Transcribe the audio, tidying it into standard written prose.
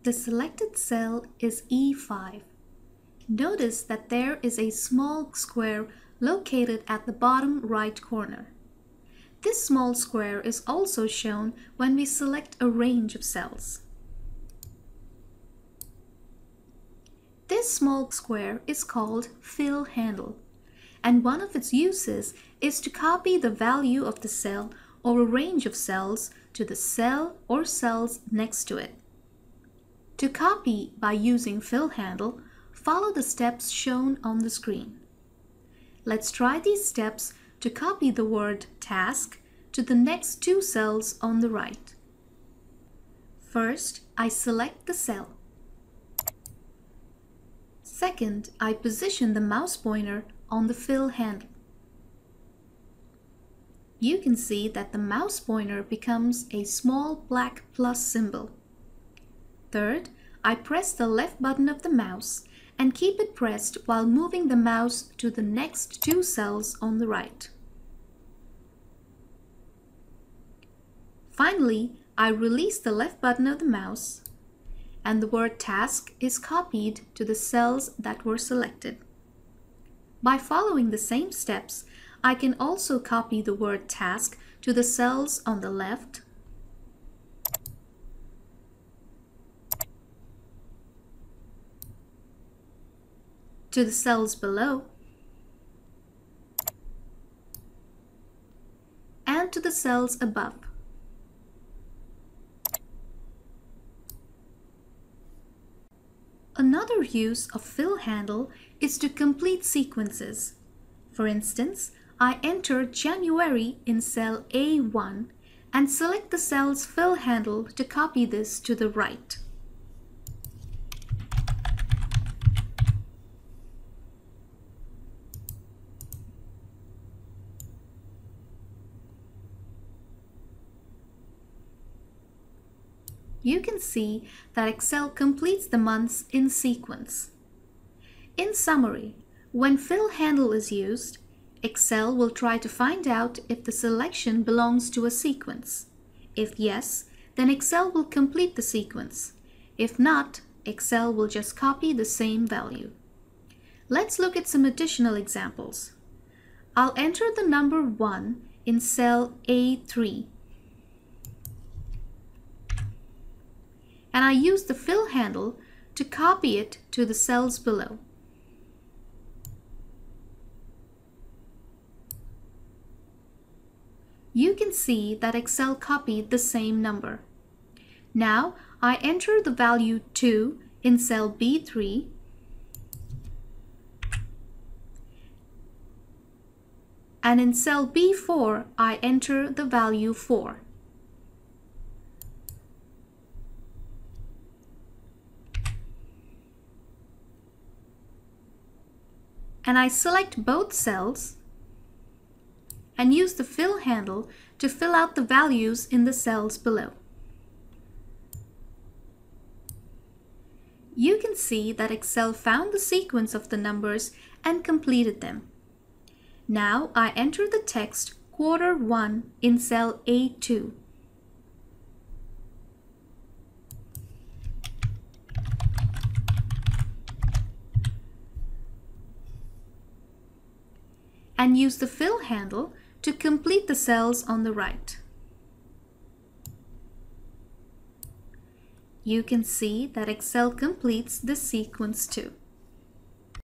The selected cell is E5. Notice that there is a small square located at the bottom right corner. This small square is also shown when we select a range of cells. This small square is called fill handle, and one of its uses is to copy the value of the cell or a range of cells to the cell or cells next to it. To copy by using fill handle, follow the steps shown on the screen. Let's try these steps to copy the word task to the next two cells on the right. First, I select the cell. Second, I position the mouse pointer on the fill handle. You can see that the mouse pointer becomes a small black plus symbol. Third, I press the left button of the mouse and keep it pressed while moving the mouse to the next two cells on the right. Finally, I release the left button of the mouse, and the word task is copied to the cells that were selected. By following the same steps, I can also copy the word task to the cells on the left, to the cells below, and to the cells above. Another use of fill handle is to complete sequences. For instance, I enter January in cell A1 and select the cell's fill handle to copy this to the right. You can see that Excel completes the months in sequence. In summary, when fill handle is used, Excel will try to find out if the selection belongs to a sequence. If yes, then Excel will complete the sequence. If not, Excel will just copy the same value. Let's look at some additional examples. I'll enter the number 1 in cell A3. And I use the fill handle to copy it to the cells below. You can see that Excel copied the same number. Now I enter the value 2 in cell B3 and in cell B4 I enter the value 4. And I select both cells and use the fill handle to fill out the values in the cells below. You can see that Excel found the sequence of the numbers and completed them. Now I enter the text Q1 in cell A2. And use the fill handle to complete the cells on the right. You can see that Excel completes the sequence too.